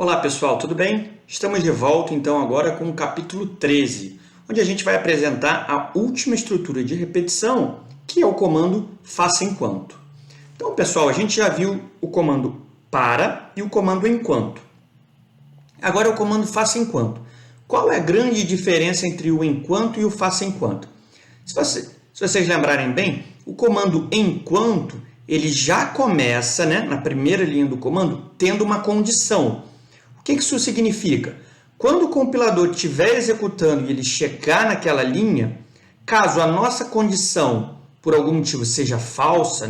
Olá pessoal, tudo bem? Estamos de volta então agora com o capítulo 13, onde a gente vai apresentar a última estrutura de repetição, que é o comando faça enquanto. Então pessoal, a gente já viu o comando para e o comando enquanto. Agora é o comando faça enquanto. Qual é a grande diferença entre o enquanto e o faça enquanto? Se vocês lembrarem bem, o comando enquanto ele já começa, na primeira linha do comando, tendo uma condição. O que isso significa? Quando o compilador estiver executando e ele chegar naquela linha, caso a nossa condição, por algum motivo, seja falsa,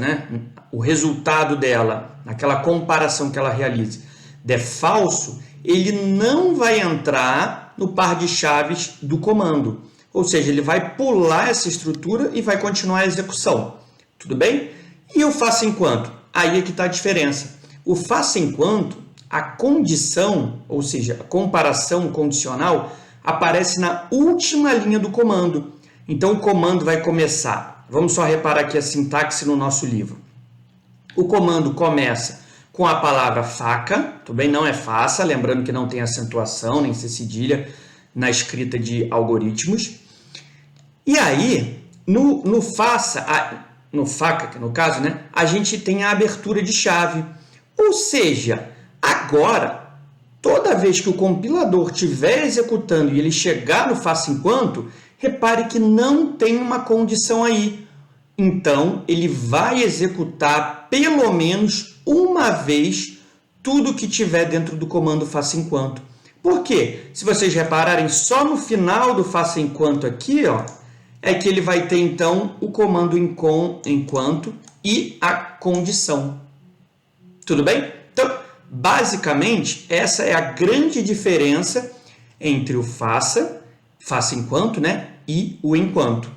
o resultado dela, naquela comparação que ela realiza, der falso, ele não vai entrar no par de chaves do comando. Ou seja, ele vai pular essa estrutura e vai continuar a execução. Tudo bem? E o faça enquanto? Aí é que está a diferença. O faça enquanto, a condição, ou seja, a comparação condicional, aparece na última linha do comando. Então, o comando vai começar. Vamos só reparar aqui a sintaxe no nosso livro. O comando começa com a palavra faca, tudo bem? Não é faça, lembrando que não tem acentuação, nem C cedilha na escrita de algoritmos. E aí, no faça, no faca, no caso, a gente tem a abertura de chave. Ou seja, agora, toda vez que o compilador estiver executando e ele chegar no faça enquanto, repare que não tem uma condição aí. Então, ele vai executar pelo menos uma vez tudo que tiver dentro do comando faça enquanto. Por quê? Se vocês repararem, só no final do faça enquanto aqui, é que ele vai ter, então, o comando enquanto e a condição. Tudo bem? Então, basicamente, essa é a grande diferença entre o faça enquanto, e o enquanto.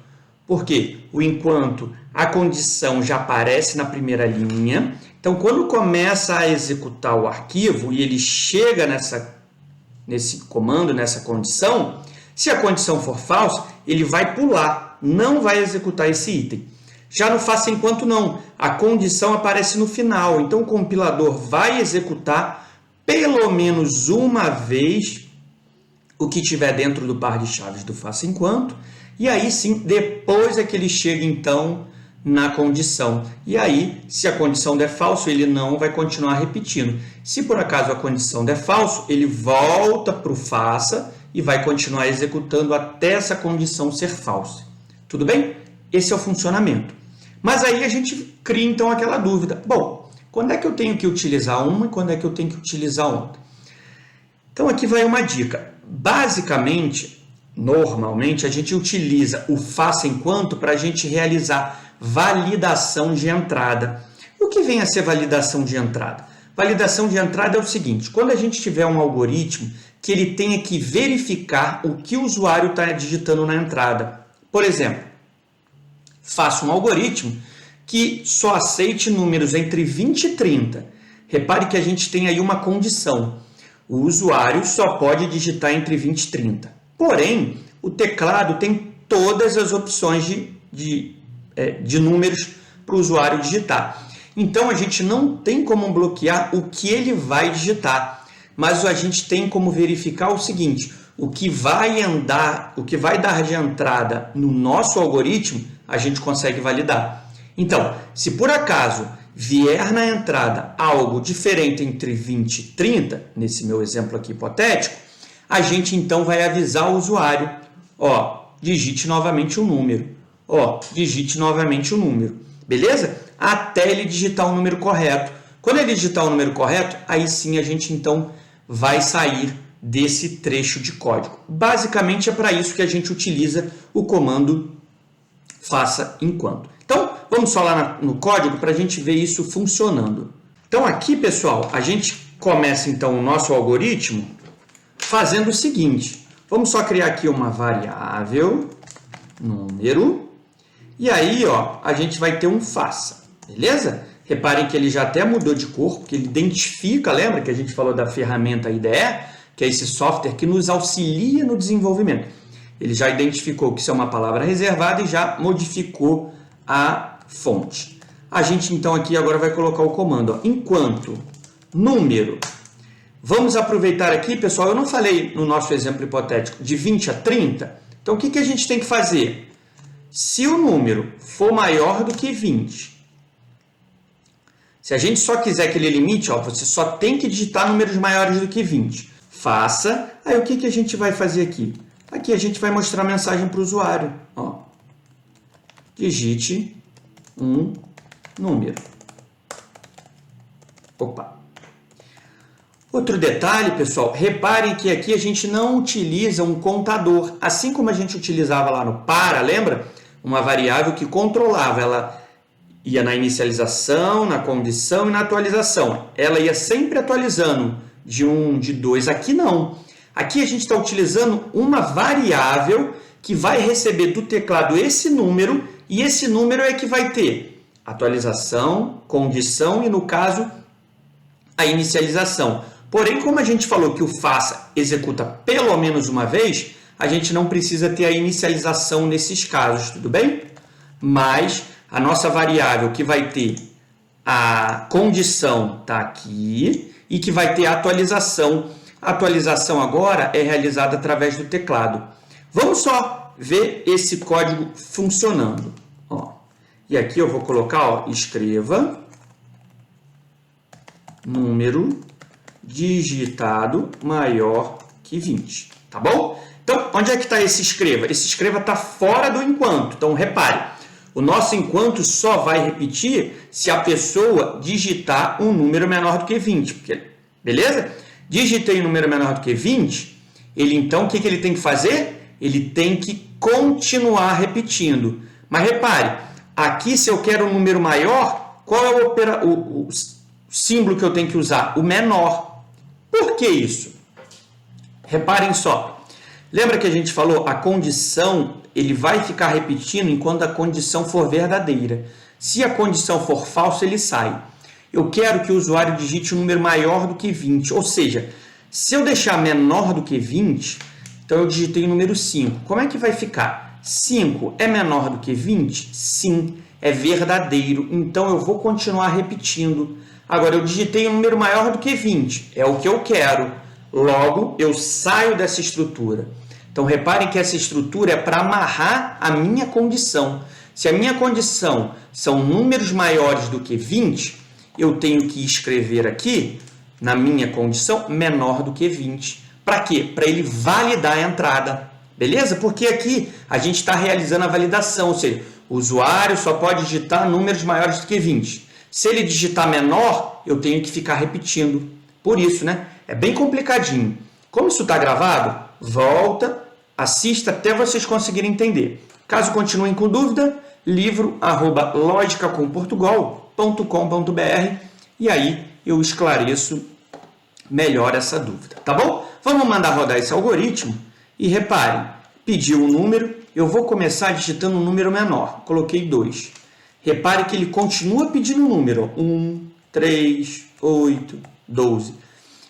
Por quê? O enquanto, a condição já aparece na primeira linha. Então, quando começa a executar o arquivo e ele chega nesse comando, nessa condição, se a condição for falsa, ele vai pular, não vai executar esse item. Já no faça enquanto não, a condição aparece no final, então o compilador vai executar pelo menos uma vez o que tiver dentro do par de chaves do faça enquanto, e aí sim, depois é que ele chega então na condição. E aí, se a condição der falso, ele não vai continuar repetindo. Se por acaso a condição der falso, ele volta para o faça e vai continuar executando até essa condição ser falsa. Tudo bem? Esse é o funcionamento. Mas aí a gente cria então aquela dúvida. Bom, quando é que eu tenho que utilizar uma e quando é que eu tenho que utilizar outra? Então aqui vai uma dica. Basicamente, normalmente, a gente utiliza o faça enquanto para a gente realizar validação de entrada. O que vem a ser validação de entrada? Validação de entrada é o seguinte, quando a gente tiver um algoritmo que ele tenha que verificar o que o usuário está digitando na entrada. Por exemplo, faça um algoritmo que só aceite números entre 20 e 30. Repare que a gente tem aí uma condição. O usuário só pode digitar entre 20 e 30. Porém, o teclado tem todas as opções de números para o usuário digitar. Então, a gente não tem como bloquear o que ele vai digitar, mas a gente tem como verificar o seguinte, o que vai dar de entrada no nosso algoritmo, a gente consegue validar. Então, se por acaso vier na entrada algo diferente entre 20 e 30, nesse meu exemplo aqui hipotético, a gente então vai avisar o usuário, digite novamente o número. Digite novamente o número. Beleza? Até ele digitar o número correto. Quando ele digitar o número correto, aí sim a gente então vai sair desse trecho de código. Basicamente é para isso que a gente utiliza o comando faça enquanto. Então, vamos só lá no código para a gente ver isso funcionando. Então aqui, pessoal, a gente começa então o nosso algoritmo fazendo o seguinte. Vamos só criar aqui uma variável, número, e aí a gente vai ter um faça, beleza? Reparem que ele já até mudou de cor, porque ele identifica, lembra que a gente falou da ferramenta IDE, que é esse software que nos auxilia no desenvolvimento. Ele já identificou que isso é uma palavra reservada e já modificou a fonte. A gente então aqui agora vai colocar o comando, enquanto número Vamos aproveitar aqui, pessoal, eu não falei no nosso exemplo hipotético de 20 a 30, então o que a gente tem que fazer? Se o número for maior do que 20, se a gente só quiser aquele limite, ó, você só tem que digitar números maiores do que 20. Faça. Aí o que a gente vai fazer aqui? Aqui a gente vai mostrar a mensagem para o usuário. Ó. Digite um número. Opa! Outro detalhe, pessoal, reparem que aqui a gente não utiliza um contador. Assim como a gente utilizava lá no para, lembra? Uma variável que controlava, ela ia na inicialização, na condição e na atualização. Ela ia sempre atualizando de 1, de 2. Aqui não. Aqui a gente está utilizando uma variável que vai receber do teclado esse número, e esse número é que vai ter atualização, condição e, no caso, a inicialização. Porém, como a gente falou que o faça executa pelo menos uma vez, a gente não precisa ter a inicialização nesses casos, tudo bem? Mas a nossa variável que vai ter a condição está aqui e que vai ter a atualização. A atualização agora é realizada através do teclado. Vamos só ver esse código funcionando. Ó. E aqui eu vou colocar, ó, escreva número digitado maior que 20, tá bom? Então, onde é que está esse escreva? Esse escreva está fora do enquanto. Então, repare, o nosso enquanto só vai repetir se a pessoa digitar um número menor do que 20. Beleza? Digitei um número menor do que 20, ele então, o que ele tem que fazer? Ele tem que continuar repetindo. Mas repare, aqui se eu quero um número maior, qual é o símbolo que eu tenho que usar? O menor. Por que isso? Reparem só. Lembra que a gente falou a condição, ele vai ficar repetindo enquanto a condição for verdadeira. Se a condição for falsa, ele sai. Eu quero que o usuário digite um número maior do que 20. Ou seja, se eu deixar menor do que 20, então eu digitei o número 5. Como é que vai ficar? 5 é menor do que 20? Sim, é verdadeiro. Então eu vou continuar repetindo. Agora, eu digitei um número maior do que 20. É o que eu quero. Logo, eu saio dessa estrutura. Então, reparem que essa estrutura é para amarrar a minha condição. Se a minha condição são números maiores do que 20, eu tenho que escrever aqui, na minha condição, menor do que 20. Para quê? Para ele validar a entrada. Beleza? Porque aqui a gente está realizando a validação, ou seja, o usuário só pode digitar números maiores do que 20. Se ele digitar menor, eu tenho que ficar repetindo. Por isso, né? É bem complicadinho. Como isso está gravado, volta, assista até vocês conseguirem entender. Caso continuem com dúvida, livro@logicacomportugal.com.br e aí eu esclareço melhor essa dúvida, tá bom? Vamos mandar rodar esse algoritmo e reparem, pediu um número, eu vou começar digitando um número menor, coloquei 2. Repare que ele continua pedindo um número, 1, 3, 8, 12.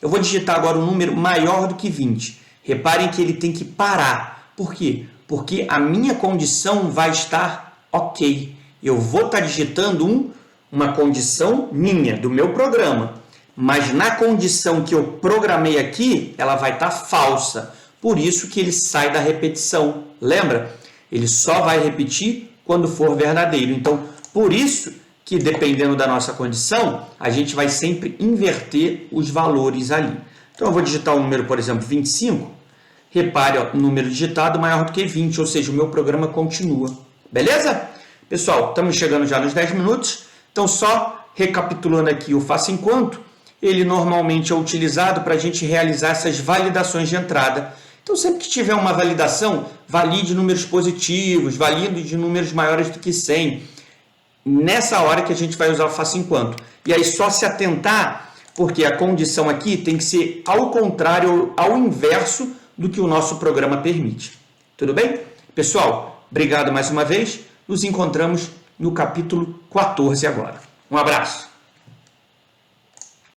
Eu vou digitar agora um número maior do que 20. Reparem que ele tem que parar. Por quê? Porque a minha condição vai estar ok. Eu vou estar digitando uma condição minha, do meu programa. Mas na condição que eu programei aqui, ela vai estar falsa. Por isso que ele sai da repetição. Lembra? Ele só vai repetir quando for verdadeiro. Então, por isso que, dependendo da nossa condição, a gente vai sempre inverter os valores ali. Então, eu vou digitar um número, por exemplo, 25. Repare, ó, o número digitado maior do que 20, ou seja, o meu programa continua. Beleza? Pessoal, estamos chegando já nos 10 minutos. Então, só recapitulando aqui o faça enquanto, ele normalmente é utilizado para a gente realizar essas validações de entrada. Então, sempre que tiver uma validação, valide números positivos, valide de números maiores do que 100. Nessa hora que a gente vai usar o faça enquanto. E aí só se atentar, porque a condição aqui tem que ser ao contrário, ao inverso do que o nosso programa permite. Tudo bem? Pessoal, obrigado mais uma vez. Nos encontramos no capítulo 14 agora. Um abraço.